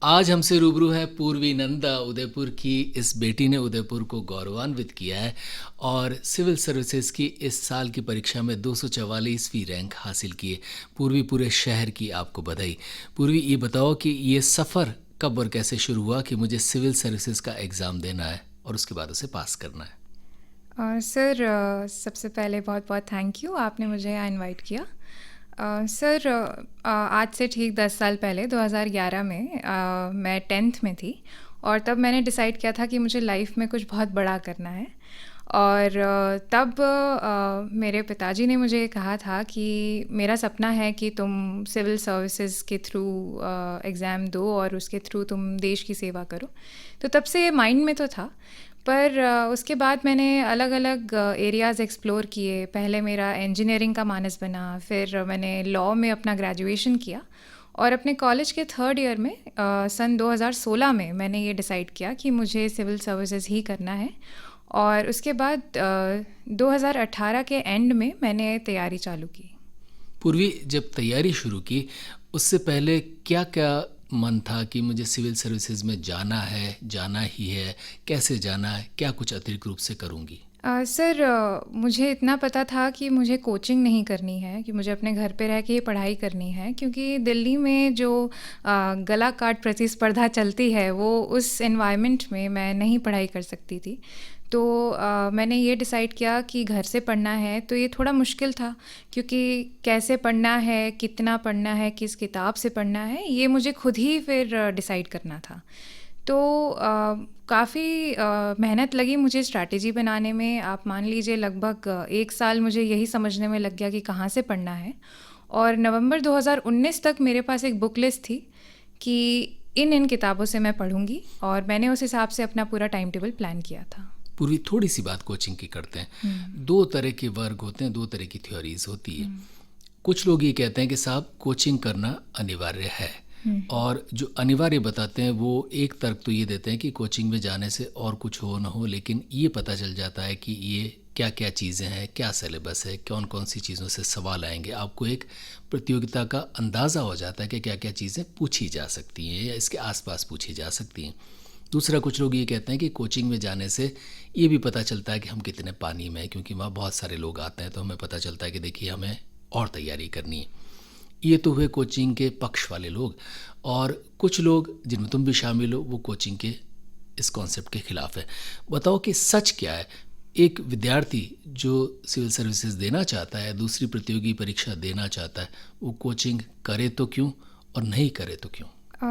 आज हमसे रूबरू है पूर्वी नंदा। उदयपुर की इस बेटी ने उदयपुर को गौरवान्वित किया है और सिविल सर्विसेज की इस साल की परीक्षा में 244वीं रैंक हासिल की है। पूर्वी, पूरे शहर की आपको बधाई। पूर्वी, ये बताओ कि ये सफ़र कब और कैसे शुरू हुआ कि मुझे सिविल सर्विसेज का एग्ज़ाम देना है और उसके बाद उसे पास करना है। सर, सबसे पहले बहुत बहुत थैंक यू, आपने मुझे यहाँ इनवाइट किया। सर, आज से ठीक 10 साल पहले 2011 में मैं 10th में थी और तब मैंने डिसाइड किया था कि मुझे लाइफ में कुछ बहुत बड़ा करना है। और तब मेरे पिताजी ने मुझे कहा था कि मेरा सपना है कि तुम सिविल सर्विसेज के थ्रू एग्ज़ाम दो और उसके थ्रू तुम देश की सेवा करो। तो तब से माइंड में तो था, पर उसके बाद मैंने अलग अलग एरियाज़ एक्सप्लोर किए। पहले मेरा इंजीनियरिंग का मानस बना, फिर मैंने लॉ में अपना ग्रेजुएशन किया और अपने कॉलेज के 3rd ईयर में सन 2016 में मैंने ये डिसाइड किया कि मुझे सिविल सर्विसेज ही करना है। और उसके बाद 2018 के एंड में मैंने तैयारी चालू की। पूर्वी, जब तैयारी शुरू की उससे पहले क्या क्या मन था कि मुझे सिविल सर्विसेज में जाना है, जाना ही है, कैसे जाना है, क्या कुछ अतिरिक्त रूप से करूँगी? सर, मुझे इतना पता था कि मुझे कोचिंग नहीं करनी है, कि मुझे अपने घर पे रह के ही पढ़ाई करनी है, क्योंकि दिल्ली में जो गला काट प्रतिस्पर्धा चलती है वो उस एनवायरनमेंट में मैं नहीं पढ़ाई कर सकती थी। तो मैंने ये डिसाइड किया कि घर से पढ़ना है। तो ये थोड़ा मुश्किल था, क्योंकि कैसे पढ़ना है, कितना पढ़ना है, किस किताब से पढ़ना है, ये मुझे खुद ही फिर डिसाइड करना था। तो काफ़ी मेहनत लगी मुझे स्ट्रैटेजी बनाने में। आप मान लीजिए लगभग 1 साल मुझे यही समझने में लग गया कि कहाँ से पढ़ना है। और नवंबर 2019 तक मेरे पास एक बुक लिस्ट थी कि इन किताबों से मैं पढ़ूंगी, और मैंने उस हिसाब से अपना पूरा टाइम टेबल प्लान किया था। पूरी थोड़ी सी बात कोचिंग की करते हैं। दो तरह के वर्ग होते हैं, दो तरह की थ्योरीज होती है। कुछ लोग ये कहते हैं कि साहब कोचिंग करना अनिवार्य है, और जो अनिवार्य बताते हैं वो एक तर्क तो ये देते हैं कि कोचिंग में जाने से और कुछ हो ना हो, लेकिन ये पता चल जाता है कि ये क्या क्या चीज़ें हैं, क्या सिलेबस है, कौन कौन सी चीज़ों से सवाल आएंगे। आपको एक प्रतियोगिता का अंदाज़ा हो जाता है कि क्या क्या चीज़ें पूछी जा सकती हैं या इसके आसपास पूछी जा सकती हैं। दूसरा, कुछ लोग ये कहते हैं कि कोचिंग में जाने से ये भी पता चलता है कि हम कितने पानी में हैं, क्योंकि वहाँ बहुत सारे लोग आते हैं, तो हमें पता चलता है कि देखिए हमें और तैयारी करनी है। ये तो हुए कोचिंग के पक्ष वाले लोग। और कुछ लोग, जिनमें तुम भी शामिल हो, वो कोचिंग के इस कॉन्सेप्ट के खिलाफ है। बताओ कि सच क्या है? एक विद्यार्थी जो सिविल सर्विसेज देना चाहता है, दूसरी प्रतियोगी परीक्षा देना चाहता है, वो कोचिंग करे तो क्यों और नहीं करे तो क्यों?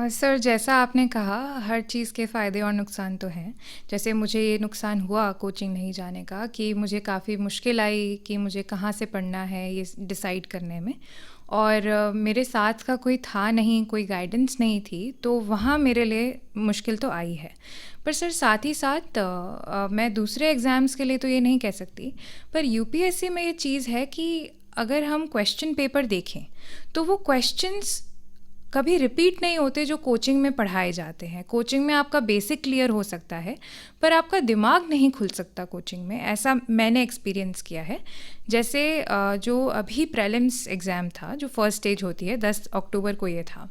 सर, जैसा आपने कहा, हर चीज़ के फ़ायदे और नुकसान तो हैं। जैसे मुझे ये नुकसान हुआ कोचिंग नहीं जाने का कि मुझे काफ़ी मुश्किल आई कि मुझे कहाँ से पढ़ना है ये डिसाइड करने में। और मेरे साथ का कोई था नहीं, कोई गाइडेंस नहीं थी, तो वहाँ मेरे लिए मुश्किल तो आई है। पर सर, साथ ही साथ मैं दूसरे एग्ज़ाम्स के लिए तो ये नहीं कह सकती, पर यूपीएससी में ये चीज़ है कि अगर हम क्वेश्चन पेपर देखें तो वो क्वेश्चंस कभी रिपीट नहीं होते जो कोचिंग में पढ़ाए जाते हैं। कोचिंग में आपका बेसिक क्लियर हो सकता है, पर आपका दिमाग नहीं खुल सकता कोचिंग में, ऐसा मैंने एक्सपीरियंस किया है। जैसे जो अभी प्रीलिम्स एग्ज़ाम था, जो फर्स्ट स्टेज होती है, 10 अक्टूबर को ये था,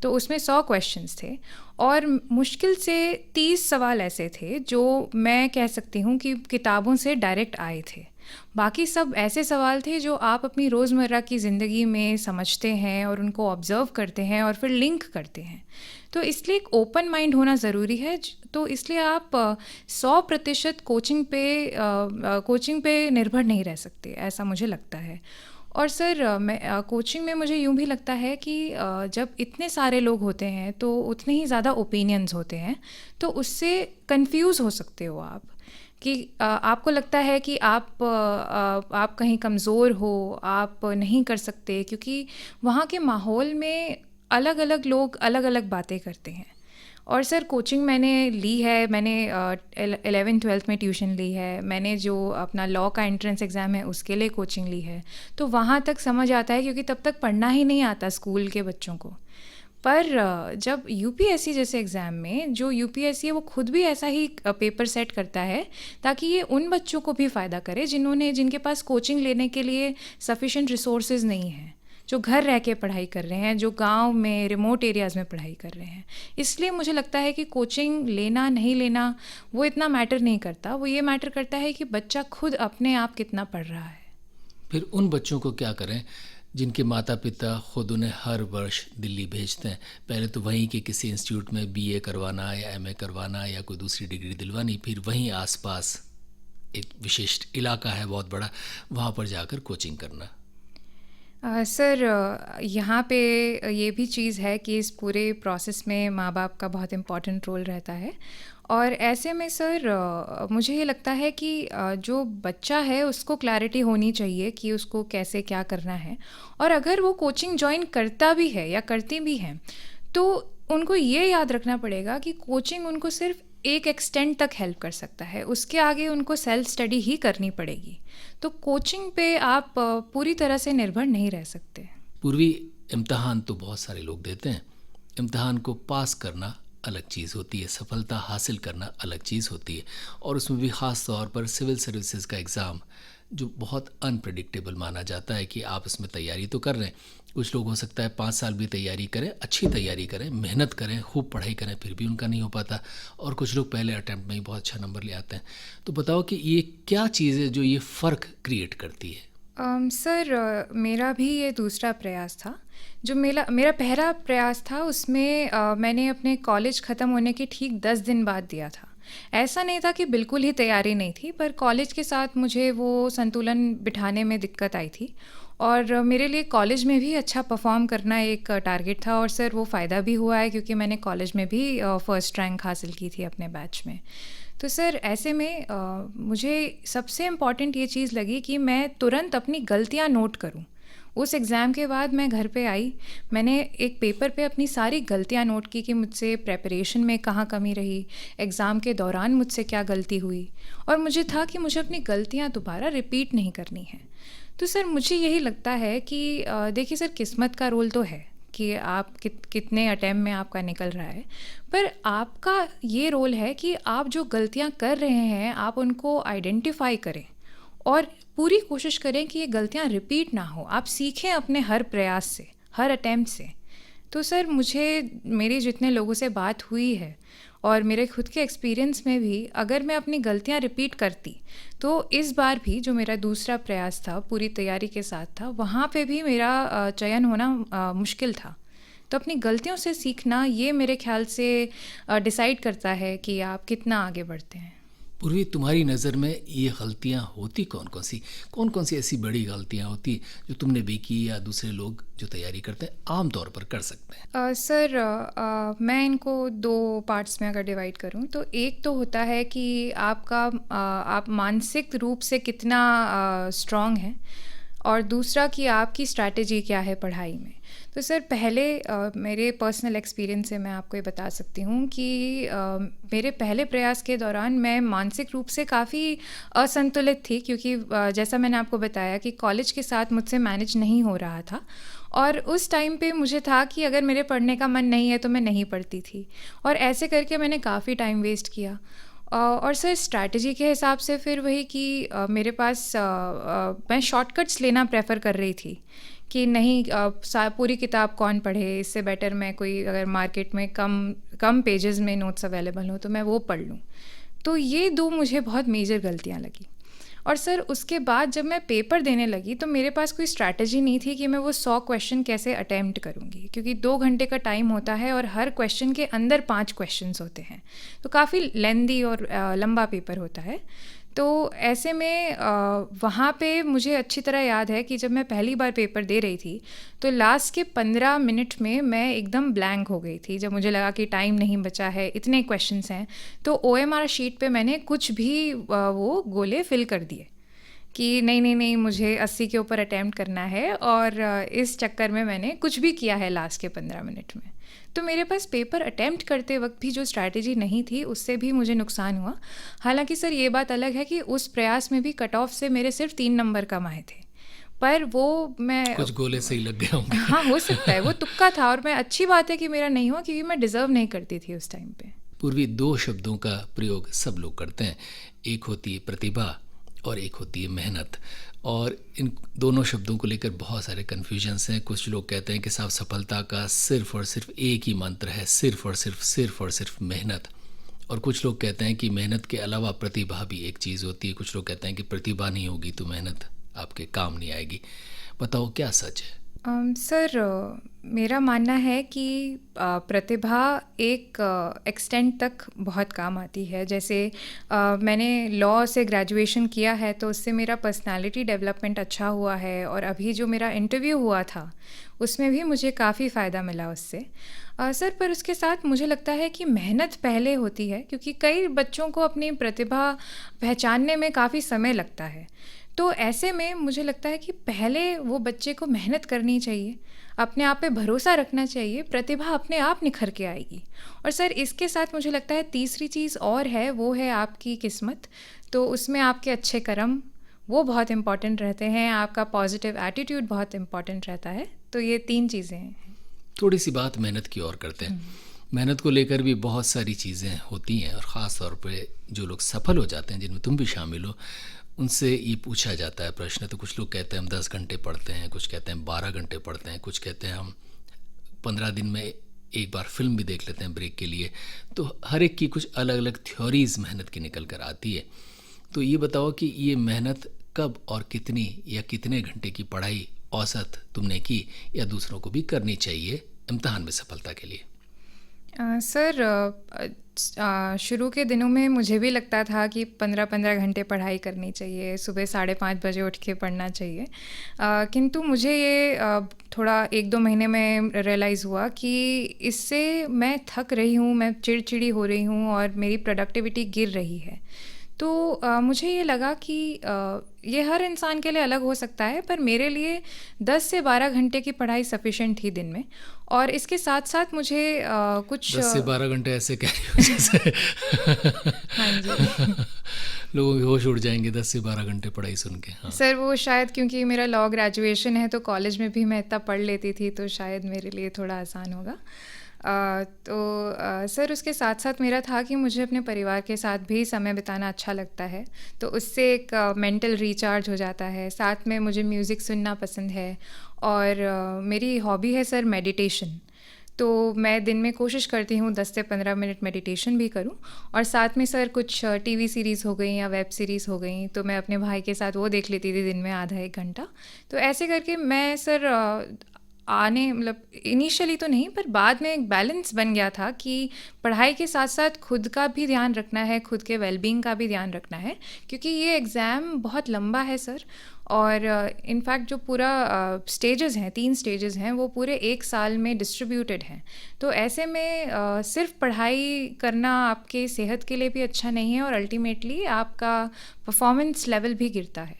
तो उसमें 100 क्वेश्चंस थे और मुश्किल से 30 सवाल ऐसे थे जो मैं कह सकती हूँ कि किताबों से डायरेक्ट आए थे। बाकी सब ऐसे सवाल थे जो आप अपनी रोज़मर्रा की ज़िंदगी में समझते हैं और उनको ऑब्ज़र्व करते हैं और फिर लिंक करते हैं। तो इसलिए एक ओपन माइंड होना ज़रूरी है। तो इसलिए आप 100% कोचिंग पे निर्भर नहीं रह सकते, ऐसा मुझे लगता है। और सर, मैं कोचिंग में मुझे यूँ भी लगता है कि जब इतने सारे लोग होते हैं तो उतने ही ज़्यादा ओपिनियंस होते हैं, तो उससे कंफ्यूज हो सकते हो आप कि आपको लगता है कि आप कहीं कमज़ोर हो, आप नहीं कर सकते, क्योंकि वहाँ के माहौल में अलग अलग लोग अलग अलग बातें करते हैं। और सर, कोचिंग मैंने ली है, मैंने 11th-12th में ट्यूशन ली है, मैंने जो अपना लॉ का एंट्रेंस एग्ज़ाम है उसके लिए कोचिंग ली है, तो वहाँ तक समझ आता है, क्योंकि तब तक पढ़ना ही नहीं आता स्कूल के बच्चों को। पर जब यूपीएससी जैसे एग्ज़ाम में, जो यूपीएससी है वो खुद भी ऐसा ही पेपर सेट करता है ताकि ये उन बच्चों को भी फ़ायदा करे जिनके पास कोचिंग लेने के लिए सफिशिएंट रिसोर्सेज नहीं है, जो घर रह के पढ़ाई कर रहे हैं, जो गांव में रिमोट एरियाज़ में पढ़ाई कर रहे हैं। इसलिए मुझे लगता है कि कोचिंग लेना नहीं लेना वो इतना मैटर नहीं करता, वो ये मैटर करता है कि बच्चा खुद अपने आप कितना पढ़ रहा है। फिर उन बच्चों को क्या करें जिनके माता पिता खुद उन्हें हर वर्ष दिल्ली भेजते हैं? पहले तो वहीं के किसी इंस्टीट्यूट में बीए करवाना या एमए करवाना या कोई दूसरी डिग्री दिलवानी, फिर वहीं आसपास एक विशिष्ट इलाका है बहुत बड़ा, वहाँ पर जाकर कोचिंग करना। सर, यहाँ पे ये भी चीज़ है कि इस पूरे प्रोसेस में माँ बाप का बहुत इम्पोर्टेंट रोल रहता है। और ऐसे में सर मुझे ये लगता है कि जो बच्चा है उसको क्लैरिटी होनी चाहिए कि उसको कैसे क्या करना है। और अगर वो कोचिंग ज्वाइन करता भी है या करती भी हैं तो उनको ये याद रखना पड़ेगा कि कोचिंग उनको सिर्फ एक एक्सटेंट तक हेल्प कर सकता है, उसके आगे उनको सेल्फ स्टडी ही करनी पड़ेगी। तो कोचिंग पे आप पूरी तरह से निर्भर नहीं रह सकते। पूर्वी, इम्तहान तो बहुत सारे लोग देते हैं। इम्तहान को पास करना अलग चीज़ होती है, सफलता हासिल करना अलग चीज़ होती है, और उसमें भी ख़ास तौर पर सिविल सर्विसेज का एग्ज़ाम जो बहुत अनप्रेडिक्टेबल माना जाता है कि आप इसमें तैयारी तो कर रहे हैं, कुछ लोग हो सकता है 5 साल भी तैयारी करें, अच्छी तैयारी करें, मेहनत करें, खूब पढ़ाई करें, फिर भी उनका नहीं हो पाता, और कुछ लोग पहले अटैम्प्ट में ही बहुत अच्छा नंबर ले आते हैं। तो बताओ कि ये क्या चीज़ है जो ये फ़र्क क्रिएट करती है? सर, मेरा भी ये दूसरा प्रयास था। जो मेरा पहला प्रयास था उसमें मैंने अपने कॉलेज ख़त्म होने के ठीक 10 दिन बाद दिया था। ऐसा नहीं था कि बिल्कुल ही तैयारी नहीं थी, पर कॉलेज के साथ मुझे वो संतुलन बिठाने में दिक्कत आई थी, और मेरे लिए कॉलेज में भी अच्छा परफॉर्म करना एक टारगेट था। और सर वो फ़ायदा भी हुआ है क्योंकि मैंने कॉलेज में भी फ़र्स्ट रैंक हासिल की थी अपने बैच में। तो सर ऐसे में मुझे सबसे इम्पॉर्टेंट ये चीज़ लगी कि मैं तुरंत अपनी गलतियाँ नोट करूँ। उस एग्ज़ाम के बाद मैं घर पे आई, मैंने एक पेपर पे अपनी सारी गलतियाँ नोट की कि मुझसे प्रेपरेशन में कहाँ कमी रही, एग्ज़ाम के दौरान मुझसे क्या गलती हुई, और मुझे था कि मुझे अपनी गलतियाँ दोबारा रिपीट नहीं करनी है। तो सर मुझे यही लगता है कि देखिए सर, किस्मत का रोल तो है कि आप कितने अटैम्प्ट में आपका निकल रहा है, पर आपका ये रोल है कि आप जो गलतियाँ कर रहे हैं आप उनको आइडेंटिफाई करें और पूरी कोशिश करें कि ये गलतियाँ रिपीट ना हो। आप सीखें अपने हर प्रयास से, हर अटैम्प्ट से। तो सर मुझे, मेरी जितने लोगों से बात हुई है और मेरे खुद के एक्सपीरियंस में भी, अगर मैं अपनी गलतियाँ रिपीट करती तो इस बार भी जो मेरा दूसरा प्रयास था पूरी तैयारी के साथ था, वहाँ पे भी मेरा चयन होना मुश्किल था। तो अपनी गलतियों से सीखना ये मेरे ख्याल से डिसाइड करता है कि आप कितना आगे बढ़ते हैं। पूर्वी, तुम्हारी नज़र में ये गलतियाँ होती कौन कौन सी ऐसी बड़ी गलतियाँ होती जो तुमने भी की या दूसरे लोग जो तैयारी करते हैं आम तौर पर कर सकते हैं? सर मैं इनको 2 पार्ट्स में अगर डिवाइड करूं तो एक तो होता है कि आप मानसिक रूप से कितना स्ट्रांग हैं, और दूसरा कि आपकी स्ट्रैटेजी क्या है पढ़ाई में। तो सर पहले मेरे पर्सनल एक्सपीरियंस से मैं आपको ये बता सकती हूँ कि मेरे पहले प्रयास के दौरान मैं मानसिक रूप से काफ़ी असंतुलित थी, क्योंकि जैसा मैंने आपको बताया कि कॉलेज के साथ मुझसे मैनेज नहीं हो रहा था, और उस टाइम पे मुझे था कि अगर मेरे पढ़ने का मन नहीं है तो मैं नहीं पढ़ती थी, और ऐसे करके मैंने काफ़ी टाइम वेस्ट किया। और सर स्ट्रैटेजी के हिसाब से फिर वही कि मेरे पास मैं शॉर्टकट्स लेना प्रेफर कर रही थी कि नहीं, पूरी किताब कौन पढ़े, इससे बेटर मैं कोई, अगर मार्केट में कम पेजेस में नोट्स अवेलेबल हो तो मैं वो पढ़ लूँ। तो ये 2 मुझे बहुत मेजर गलतियाँ लगी। और सर उसके बाद जब मैं पेपर देने लगी तो मेरे पास कोई स्ट्रैटेजी नहीं थी कि मैं वो 100 क्वेश्चन कैसे अटैम्प्ट करूँगी, क्योंकि 2 घंटे का टाइम होता है और हर क्वेश्चन के अंदर 5 क्वेश्चंस होते हैं, तो काफ़ी लेंदी और लंबा पेपर होता है। तो ऐसे में वहाँ पे मुझे अच्छी तरह याद है कि जब मैं पहली बार पेपर दे रही थी तो लास्ट के 15 मिनट में मैं एकदम ब्लैंक हो गई थी। जब मुझे लगा कि टाइम नहीं बचा है, इतने क्वेश्चंस हैं, तो OMR शीट पे मैंने कुछ भी वो गोले फिल कर दिए कि नहीं मुझे 80 के ऊपर अटैम्प्ट करना है, और इस चक्कर में मैंने कुछ भी किया है लास्ट के 15 मिनट में। तो मेरे पास पेपर अटैम्प्ट करते वक्त भी जो स्ट्रैटेजी नहीं थी उससे भी मुझे नुकसान हुआ। हालांकि सर ये बात अलग है कि उस प्रयास में भी कट ऑफ से मेरे सिर्फ 3 नंबर कम आए थे, पर वो मैं कुछ गोले सही लग गए होंगे। हाँ, हो सकता है, वो तुक्का था, और मैं, अच्छी बात है कि मेरा नहीं हुआ क्योंकि मैं डिज़र्व नहीं करती थी उस टाइम पे। पूर्वी, 2 शब्दों का प्रयोग सब लोग करते हैं, एक होती है प्रतिभा और एक होती है मेहनत। और इन दोनों शब्दों को लेकर बहुत सारे कन्फ्यूजन्स हैं। कुछ लोग कहते हैं कि साहब सफलता का सिर्फ़ और सिर्फ एक ही मंत्र है, सिर्फ़ और सिर्फ मेहनत। और कुछ लोग कहते हैं कि मेहनत के अलावा प्रतिभा भी एक चीज़ होती है। कुछ लोग कहते हैं कि प्रतिभा नहीं होगी तो मेहनत आपके काम नहीं आएगी। बताओ क्या सच है? सर, मेरा मानना है कि प्रतिभा एक एक्सटेंट तक बहुत काम आती है। जैसे मैंने लॉ से ग्रेजुएशन किया है तो उससे मेरा पर्सनालिटी डेवलपमेंट अच्छा हुआ है, और अभी जो मेरा इंटरव्यू हुआ था उसमें भी मुझे काफ़ी फ़ायदा मिला उससे। सर, पर उसके साथ मुझे लगता है कि मेहनत पहले होती है, क्योंकि कई बच्चों को अपनी प्रतिभा पहचानने में काफ़ी समय लगता है। तो ऐसे में मुझे लगता है कि पहले वो बच्चे को मेहनत करनी चाहिए, अपने आप पे भरोसा रखना चाहिए, प्रतिभा अपने आप निखर के आएगी। और सर, इसके साथ मुझे लगता है तीसरी चीज़ और है, वो है आपकी किस्मत। तो उसमें आपके अच्छे कर्म वो बहुत इम्पॉर्टेंट रहते हैं, आपका पॉजिटिव एटीट्यूड बहुत इम्पॉर्टेंट रहता है। तो ये 3 चीज़ें हैं। थोड़ी सी बात मेहनत की और करते हैं। मेहनत को लेकर भी बहुत सारी चीज़ें होती हैं, और ख़ास तौर पे जो लोग सफल हो जाते हैं, जिनमें तुम भी शामिल हो, उनसे ये पूछा जाता है प्रश्न। तो कुछ लोग कहते हैं हम 10 घंटे पढ़ते हैं, कुछ कहते हैं 12 घंटे पढ़ते हैं, कुछ कहते हैं हम 15 दिन में एक बार फिल्म भी देख लेते हैं ब्रेक के लिए। तो हर एक की कुछ अलग अलग थ्योरीज मेहनत की निकल कर आती है। तो ये बताओ कि ये मेहनत कब और कितनी या कितने घंटे की पढ़ाई औसत तुमने की, या दूसरों को भी करनी चाहिए इम्तहान में सफलता के लिए? सर, शुरू के दिनों में मुझे भी लगता था कि 15-15 घंटे पढ़ाई करनी चाहिए, सुबह 5:30 बजे उठ के पढ़ना चाहिए। किंतु मुझे ये थोड़ा 1-2 महीने में रियलाइज़ हुआ कि इससे मैं थक रही हूँ, मैं चिड़चिड़ी हो रही हूँ और मेरी प्रोडक्टिविटी गिर रही है। तो मुझे ये लगा कि ये हर इंसान के लिए अलग हो सकता है, पर मेरे लिए 10 से 12 घंटे की पढ़ाई सफिशेंट थी दिन में। और इसके साथ साथ मुझे कुछ 10 से 12 घंटे ऐसे कह रही हो जैसे हाँ जी। लोगों के होश उड़ जाएंगे 10 से 12 घंटे पढ़ाई सुन के। हाँ, सर, वो शायद क्योंकि मेरा लॉ ग्रेजुएशन है तो कॉलेज में भी मैं इतना पढ़ लेती थी, तो शायद मेरे लिए थोड़ा आसान होगा। सर, उसके साथ साथ मेरा था कि मुझे अपने परिवार के साथ भी समय बिताना अच्छा लगता है, तो उससे एक मेंटल रिचार्ज हो जाता है। साथ में मुझे म्यूज़िक सुनना पसंद है, और मेरी हॉबी है सर मेडिटेशन। तो मैं दिन में कोशिश करती हूँ 10 से 15 मिनट मेडिटेशन भी करूँ, और साथ में सर कुछ टीवी सीरीज़ हो गई या वेब सीरीज़ हो गई तो मैं अपने भाई के साथ वो देख लेती थी दिन में आधा 1 घंटा। तो ऐसे करके मैं सर मतलब इनिशियली तो नहीं, पर बाद में एक बैलेंस बन गया था कि पढ़ाई के साथ साथ खुद का भी ध्यान रखना है, खुद के वेलबींग का भी ध्यान रखना है, क्योंकि ये एग्ज़ाम बहुत लंबा है सर। और इनफैक्ट जो पूरा स्टेजेस हैं, 3 स्टेजेस हैं, वो पूरे 1 साल में डिस्ट्रीब्यूटेड हैं। तो ऐसे में सिर्फ पढ़ाई करना आपके सेहत के लिए भी अच्छा नहीं है, और अल्टीमेटली आपका परफॉर्मेंस लेवल भी गिरता है।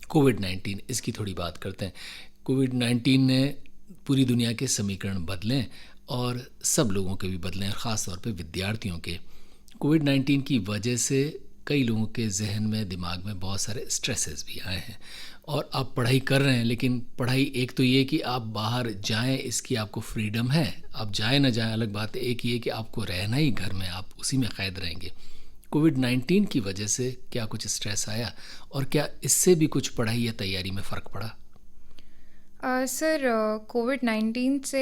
कोविड-19 इसकी थोड़ी बात करते हैं। कोविड-19 ने पूरी दुनिया के समीकरण बदले, और सब लोगों के भी बदले, और ख़ास तौर पे विद्यार्थियों के। कोविड-19 की वजह से कई लोगों के जहन में, दिमाग में बहुत सारे स्ट्रेसेस भी आए हैं, और आप पढ़ाई कर रहे हैं, लेकिन पढ़ाई एक तो ये कि आप बाहर जाएं, इसकी आपको फ्रीडम है, आप जाएं ना जाएं अलग बात है। एक ये कि आपको रहना ही घर में, आप उसी में कैद रहेंगे। कोविड-19 की वजह से क्या कुछ स्ट्रेस आया, और क्या इससे भी कुछ पढ़ाई या तैयारी में फ़र्क पड़ा? सर, कोविड-19 से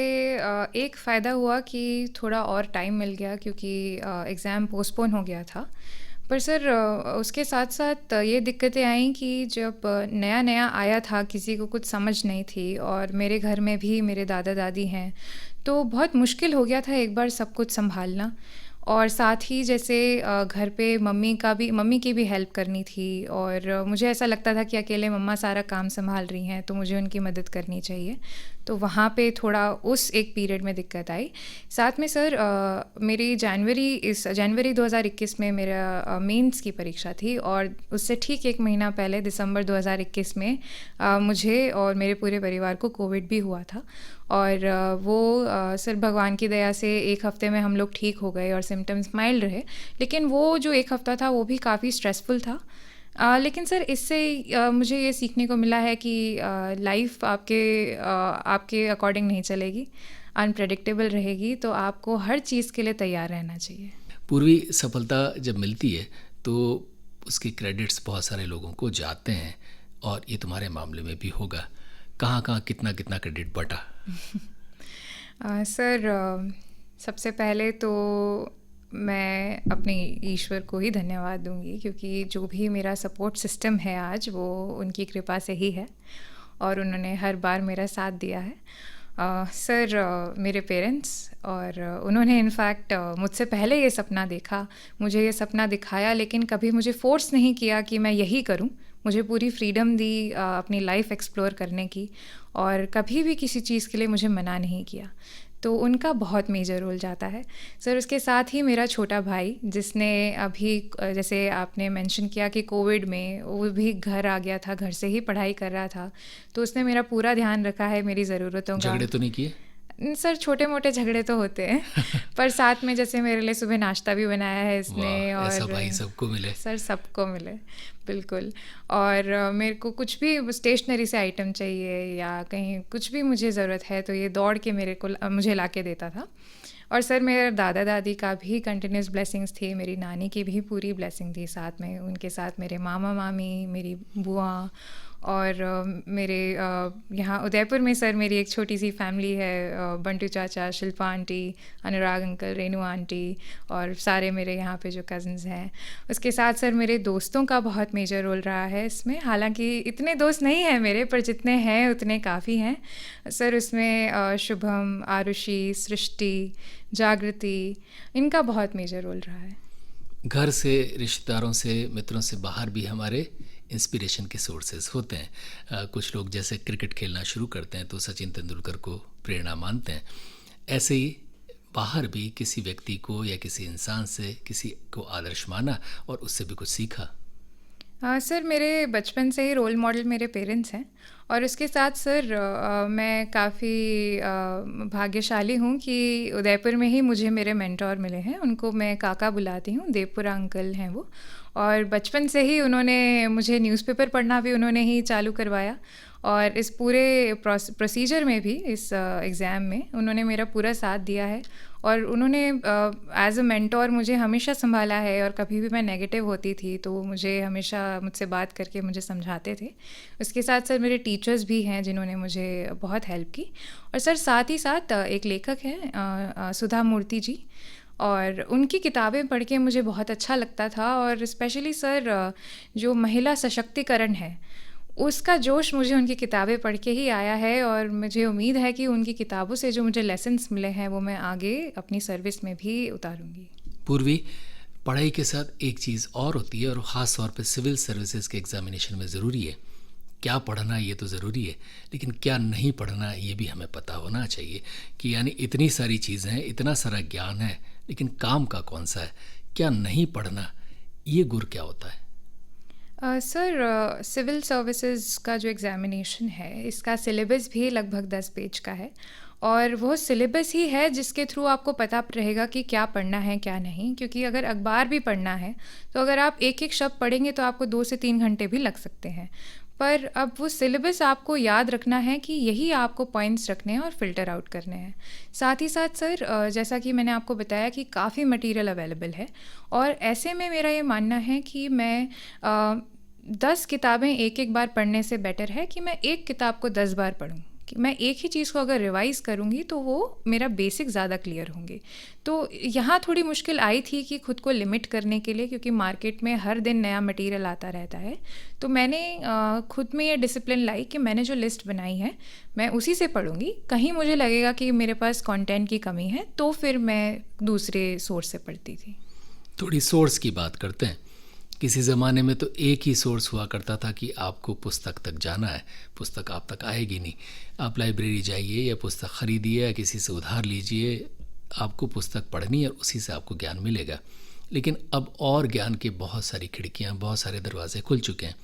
एक फ़ायदा हुआ कि थोड़ा और टाइम मिल गया, क्योंकि एग्ज़ाम पोस्टपोन हो गया था। पर सर, उसके साथ साथ ये दिक्कतें आई कि जब नया नया आया था, किसी को कुछ समझ नहीं थी, और मेरे घर में भी मेरे दादा दादी हैं, तो बहुत मुश्किल हो गया था एक बार सब कुछ संभालना। और साथ ही जैसे घर पे मम्मी की भी हेल्प करनी थी, और मुझे ऐसा लगता था कि अकेले मम्मा सारा काम संभाल रही हैं तो मुझे उनकी मदद करनी चाहिए। तो वहाँ पे थोड़ा उस एक पीरियड में दिक्कत आई। साथ में सर, मेरी जनवरी 2021 में मेरा मेंस की परीक्षा थी, और उससे ठीक 1 महीना पहले दिसंबर 2021 में मुझे और मेरे पूरे परिवार को कोविड भी हुआ था। और वो सर भगवान की दया से 1 हफ़्ते में हम लोग ठीक हो गए और सिम्टम्स माइल्ड रहे। लेकिन वो जो 1 हफ़्ता था वो भी काफ़ी स्ट्रेसफुल था। लेकिन सर, इससे मुझे ये सीखने को मिला है कि लाइफ आपके अकॉर्डिंग नहीं चलेगी, अनप्रेडिक्टेबल रहेगी, तो आपको हर चीज़ के लिए तैयार रहना चाहिए। पूर्वी सफलता जब मिलती है तो उसके क्रेडिट्स बहुत सारे लोगों को जाते हैं, और ये तुम्हारे मामले में भी होगा। कहाँ कहाँ कितना कितना क्रेडिट बटा? सर, सबसे पहले तो मैं अपने ईश्वर को ही धन्यवाद दूंगी, क्योंकि जो भी मेरा सपोर्ट सिस्टम है आज, वो उनकी कृपा से ही है और उन्होंने हर बार मेरा साथ दिया है। सर, मेरे पेरेंट्स, और उन्होंने इनफैक्ट मुझसे पहले ये सपना देखा, मुझे ये सपना दिखाया, लेकिन कभी मुझे फोर्स नहीं किया कि मैं यही करूं। मुझे पूरी फ्रीडम दी अपनी लाइफ एक्सप्लोर करने की, और कभी भी किसी चीज़ के लिए मुझे मना नहीं किया। तो उनका बहुत मेजर रोल जाता है। सर, उसके साथ ही मेरा छोटा भाई, जिसने अभी जैसे आपने मेंशन किया कि कोविड में वो भी घर आ गया था, घर से ही पढ़ाई कर रहा था, तो उसने मेरा पूरा ध्यान रखा है, मेरी ज़रूरतों का। झगड़े तो नहीं किए? सर, छोटे मोटे झगड़े तो होते हैं पर साथ में जैसे मेरे लिए सुबह नाश्ता भी बनाया है इसने। वाह, और ऐसा भाई सबको मिले। सर, सबको मिले, बिल्कुल। और मेरे को कुछ भी स्टेशनरी से आइटम चाहिए या कहीं कुछ भी मुझे ज़रूरत है, तो ये दौड़ के मुझे ला के देता था। और सर, मेरे दादा दादी का भी कंटिन्यूस ब्लेसिंग्स थी, मेरी नानी की भी पूरी ब्लेसिंग थी साथ में। उनके साथ मेरे मामा मामी, मेरी बुआ, और मेरे यहाँ उदयपुर में सर मेरी एक छोटी सी फैमिली है, बंटू चाचा, शिल्पा आंटी, अनुराग अंकल, रेनू आंटी, और सारे मेरे यहाँ पे जो कज़न्स हैं। उसके साथ सर मेरे दोस्तों का बहुत मेजर रोल रहा है इसमें। हालांकि इतने दोस्त नहीं हैं मेरे, पर जितने हैं उतने काफ़ी हैं सर। उसमें शुभम, आरुषि, सृष्टि, जागृति, इनका बहुत मेजर रोल रहा है। घर से, रिश्तेदारों से, मित्रों से बाहर भी हमारे इंस्पिरेशन के सोर्सेज होते हैं। कुछ लोग जैसे क्रिकेट खेलना शुरू करते हैं तो सचिन तेंदुलकर को प्रेरणा मानते हैं, ऐसे ही बाहर भी किसी व्यक्ति को या किसी इंसान से किसी को आदर्श माना और उससे भी कुछ सीखा। सर, मेरे बचपन से ही रोल मॉडल मेरे पेरेंट्स हैं, और उसके साथ सर मैं काफ़ी भाग्यशाली हूँ कि उदयपुर में ही मुझे मेरे मेंटोर मिले हैं। उनको मैं काका बुलाती हूँ, देवपुरा अंकल हैं वो। और बचपन से ही उन्होंने मुझे न्यूज़पेपर पढ़ना भी उन्होंने ही चालू करवाया, और इस पूरे प्रोसीजर में भी, इस एग्ज़ाम में उन्होंने मेरा पूरा साथ दिया है। और उन्होंने एज अ मेंटोर मुझे हमेशा संभाला है, और कभी भी मैं नेगेटिव होती थी तो वो मुझे हमेशा मुझसे बात करके मुझे समझाते थे। उसके साथ सर मेरे टीचर्स भी हैं जिन्होंने मुझे बहुत हेल्प की। और सर साथ ही साथ एक लेखक हैं, सुधा मूर्ति जी, और उनकी किताबें पढ़ के मुझे बहुत अच्छा लगता था। और स्पेशली सर जो महिला सशक्तिकरण है, उसका जोश मुझे उनकी किताबें पढ़ के ही आया है, और मुझे उम्मीद है कि उनकी किताबों से जो मुझे लेसन्स मिले हैं वो मैं आगे अपनी सर्विस में भी उतारूंगी। पूर्वी, पढ़ाई के साथ एक चीज़ और होती है, और ख़ास तौर पे सिविल सर्विसेज के एग्जामिनेशन में ज़रूरी है। क्या पढ़ना ये तो ज़रूरी है, लेकिन क्या नहीं पढ़ना ये भी हमें पता होना चाहिए। कि यानी इतनी सारी चीज़ें हैं, इतना सारा ज्ञान है, लेकिन काम का कौन सा है? क्या नहीं पढ़ना, ये गुर क्या होता है? सर, सिविल सर्विसेज का जो एग्ज़ामिनेशन है, इसका सिलेबस भी लगभग 10 पेज का है, और वो सिलेबस ही है जिसके थ्रू आपको पता रहेगा कि क्या पढ़ना है क्या नहीं। क्योंकि अगर अखबार भी पढ़ना है तो अगर आप एक एक शब्द पढ़ेंगे तो आपको 2 से 3 घंटे भी लग सकते हैं। पर अब वो सिलेबस आपको याद रखना है कि यही आपको पॉइंट्स रखने हैं और फ़िल्टर आउट करने हैं। साथ ही साथ सर जैसा कि मैंने आपको बताया कि काफ़ी मटेरियल अवेलेबल है, और ऐसे में मेरा ये मानना है कि मैं 10 किताबें एक एक बार पढ़ने से बेटर है कि मैं एक किताब को 10 बार पढूं। कि मैं एक ही चीज़ को अगर रिवाइज़ करूँगी तो वो मेरा बेसिक ज़्यादा क्लियर होंगे। तो यहाँ थोड़ी मुश्किल आई थी कि खुद को लिमिट करने के लिए, क्योंकि मार्केट में हर दिन नया मटेरियल आता रहता है। तो मैंने खुद में ये डिसिप्लिन लाई कि मैंने जो लिस्ट बनाई है मैं उसी से पढ़ूँगी। कहीं मुझे लगेगा कि मेरे पास कंटेंट की कमी है तो फिर मैं दूसरे सोर्स से पढ़ती थी। थोड़ी सोर्स की बात करते हैं। किसी ज़माने में तो एक ही सोर्स हुआ करता था कि आपको पुस्तक तक जाना है, पुस्तक आप तक आएगी नहीं। आप लाइब्रेरी जाइए या पुस्तक ख़रीदिए या किसी से उधार लीजिए, आपको पुस्तक पढ़नी है और उसी से आपको ज्ञान मिलेगा। लेकिन अब और ज्ञान की बहुत सारी खिड़कियाँ, बहुत सारे दरवाजे खुल चुके हैं।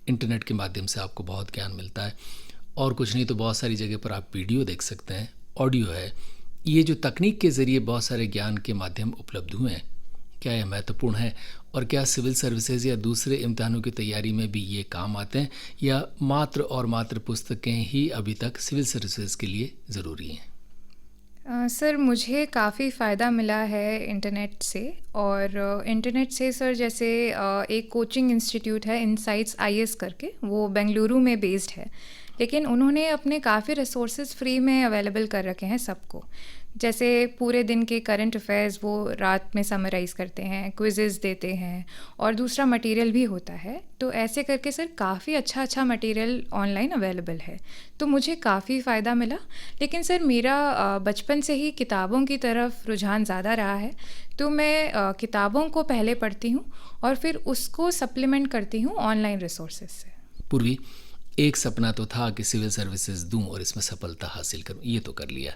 इंटरनेट के माध्यम से आपको बहुत ज्ञान मिलता है, और कुछ नहीं तो बहुत सारी जगह पर आप वीडियो देख सकते हैं, ऑडियो है। ये जो तकनीक के ज़रिए बहुत सारे ज्ञान के माध्यम उपलब्ध हुए हैं, क्या यह महत्वपूर्ण है? और क्या सिविल सर्विसेज या दूसरे इम्तिहानों की तैयारी में भी ये काम आते हैं, या मात्र और मात्र पुस्तकें ही अभी तक सिविल सर्विसेज के लिए ज़रूरी हैं? सर मुझे काफ़ी फ़ायदा मिला है इंटरनेट से। और इंटरनेट से सर जैसे एक कोचिंग इंस्टीट्यूट है इनसाइट्स आईएएस करके, वो बेंगलुरु में बेस्ड है, लेकिन उन्होंने अपने काफ़ी रिसोर्सेज फ्री में अवेलेबल कर रखे हैं सबको। जैसे पूरे दिन के करंट अफेयर्स वो रात में समराइज़ करते हैं, क्विज़ेस देते हैं, और दूसरा मटेरियल भी होता है। तो ऐसे करके सर काफ़ी अच्छा मटेरियल ऑनलाइन अवेलेबल है, तो मुझे काफ़ी फ़ायदा मिला। लेकिन सर मेरा बचपन से ही किताबों की तरफ रुझान ज़्यादा रहा है, तो मैं किताबों को पहले पढ़ती हूँ और फिर उसको सप्लीमेंट करती हूँ ऑनलाइन रिसोर्सेज से। पूर्वी, एक सपना तो था कि सिविल सर्विसेज दूं और इसमें सफलता हासिल करूं, ये तो कर लिया।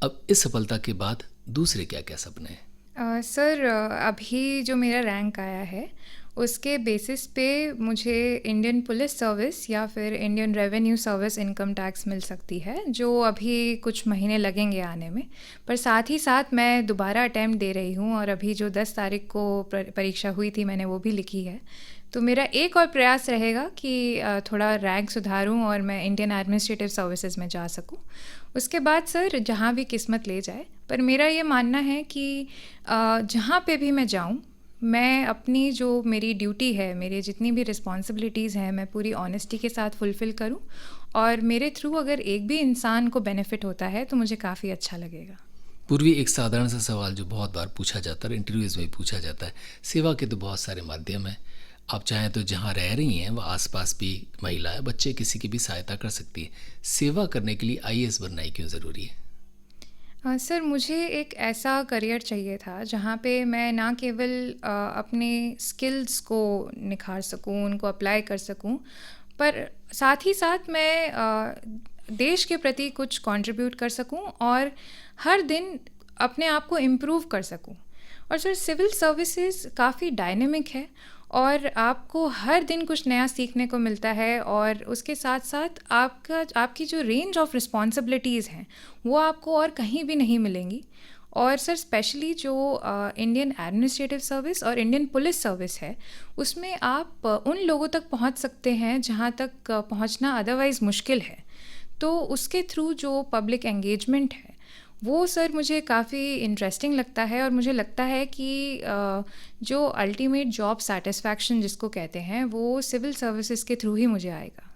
अब इस सफलता के बाद दूसरे क्या क्या सपने हैं? सर अभी जो मेरा रैंक आया है उसके बेसिस पे मुझे इंडियन पुलिस सर्विस या फिर Indian revenue service income tax मिल सकती है, जो अभी कुछ महीने लगेंगे आने में। पर साथ ही साथ मैं दोबारा अटैम्प्ट दे रही हूँ, और अभी जो 10 तारीख को परीक्षा हुई थी मैंने वो भी लिखी है। तो मेरा एक और प्रयास रहेगा कि थोड़ा रैंक सुधारूं और मैं इंडियन एडमिनिस्ट्रेटिव सर्विसेज में जा सकूं। उसके बाद सर जहां भी किस्मत ले जाए, पर मेरा ये मानना है कि जहां पे भी मैं जाऊं, मैं अपनी जो मेरी ड्यूटी है, मेरी जितनी भी रिस्पॉन्सिबिलिटीज़ हैं, मैं पूरी ऑनेस्टी के साथ फुलफ़िल करूं, और मेरे थ्रू अगर एक भी इंसान को बेनिफिट होता है तो मुझे काफ़ी अच्छा लगेगा। पूर्वी, एक साधारण सा सवाल जो बहुत बार पूछा जाता है, इंटरव्यूज़ में भी पूछा जाता है, सेवा के तो बहुत सारे माध्यम हैं। आप चाहें तो जहाँ रह रही हैं वह आसपास भी महिलाएं, बच्चे, किसी की भी सहायता कर सकती है। सेवा करने के लिए आईएएस बनना ही क्यों ज़रूरी है? सर मुझे एक ऐसा करियर चाहिए था जहाँ पे मैं ना केवल अपने स्किल्स को निखार सकूँ, उनको अप्लाई कर सकूँ, पर साथ ही साथ मैं देश के प्रति कुछ कंट्रीब्यूट कर सकूँ और हर दिन अपने आप को इम्प्रूव कर सकूँ। और सर सिविल सर्विसेज काफ़ी डायनेमिक है, और आपको हर दिन कुछ नया सीखने को मिलता है, और उसके साथ साथ आपकी जो रेंज ऑफ रिस्पॉन्सिबिलिटीज़ हैं वो आपको और कहीं भी नहीं मिलेंगी। और सर स्पेशली जो इंडियन एडमिनिस्ट्रेटिव सर्विस और इंडियन पुलिस सर्विस है, उसमें आप उन लोगों तक पहुंच सकते हैं जहां तक पहुंचना अदरवाइज़ मुश्किल है। तो उसके थ्रू जो पब्लिक एंगेजमेंट है वो सर मुझे काफ़ी इंटरेस्टिंग लगता है, और मुझे लगता है कि जो अल्टीमेट जॉब सेटिस्फैक्शन जिसको कहते हैं वो सिविल सर्विसेज के थ्रू ही मुझे आएगा।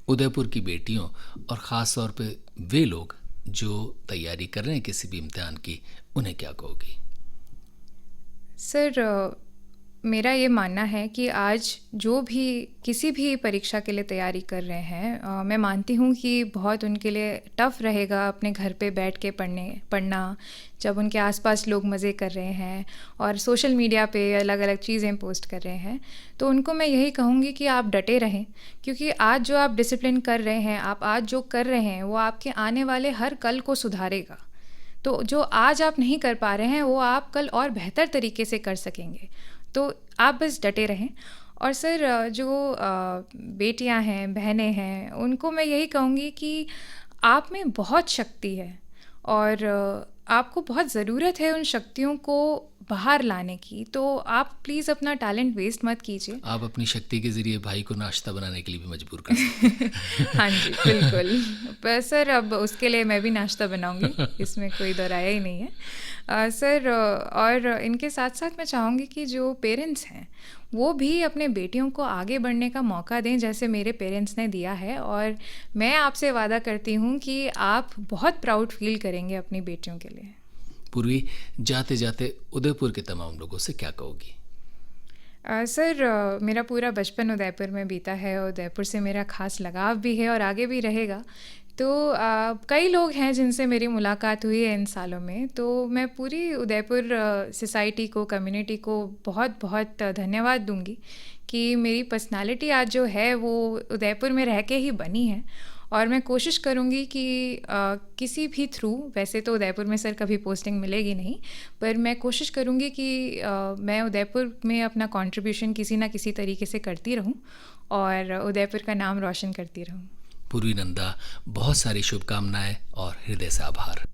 उदयपुर की बेटियों और ख़ास तौर पे वे लोग जो तैयारी कर रहे हैं किसी भी इम्तिहान की, उन्हें क्या कहोगी? सर मेरा ये मानना है कि आज जो भी किसी भी परीक्षा के लिए तैयारी कर रहे हैं, मैं मानती हूँ कि बहुत उनके लिए टफ़ रहेगा अपने घर पे बैठ के पढ़ना, जब उनके आसपास लोग मज़े कर रहे हैं और सोशल मीडिया पे अलग अलग चीज़ें पोस्ट कर रहे हैं। तो उनको मैं यही कहूँगी कि आप डटे रहें, क्योंकि आज जो आप डिसिप्लिन कर रहे हैं, आप आज जो कर रहे हैं, वो आपके आने वाले हर कल को सुधारेगा। तो जो आज आप नहीं कर पा रहे हैं वो आप कल और बेहतर तरीके से कर सकेंगे। तो आप बस डटे रहें। और सर जो बेटियां हैं, बहनें हैं, उनको मैं यही कहूँगी कि आप में बहुत शक्ति है, और आपको बहुत ज़रूरत है उन शक्तियों को बाहर लाने की। तो आप प्लीज़ अपना टैलेंट वेस्ट मत कीजिए। आप अपनी शक्ति के ज़रिए भाई को नाश्ता बनाने के लिए भी मजबूर कर सकते हैं। हाँ जी, बिल्कुल। पर सर अब उसके लिए मैं भी नाश्ता बनाऊंगी, इसमें कोई दो राय ही नहीं है। सर और इनके साथ साथ मैं चाहूँगी कि जो पेरेंट्स हैं वो भी अपने बेटियों को आगे बढ़ने का मौका दें, जैसे मेरे पेरेंट्स ने दिया है। और मैं आपसे वादा करती हूँ कि आप बहुत प्राउड फील करेंगे अपनी बेटियों के लिए। पूर्वी, जाते जाते उदयपुर के तमाम लोगों से क्या कहोगी? सर मेरा पूरा बचपन उदयपुर में बीता है, उदयपुर से मेरा ख़ास लगाव भी है और आगे भी रहेगा। तो कई लोग हैं जिनसे मेरी मुलाकात हुई है इन सालों में, तो मैं पूरी उदयपुर सोसाइटी को, कम्युनिटी को बहुत बहुत धन्यवाद दूंगी कि मेरी पर्सनालिटी आज जो है वो उदयपुर में रह के ही बनी है। और मैं कोशिश करूँगी कि किसी भी थ्रू, वैसे तो उदयपुर में सर कभी पोस्टिंग मिलेगी नहीं, पर मैं कोशिश करूँगी कि मैं उदयपुर में अपना कंट्रीब्यूशन किसी ना किसी तरीके से करती रहूँ और उदयपुर का नाम रोशन करती रहूँ। पूर्वी नंदा, बहुत सारी शुभकामनाएं और हृदय से आभार।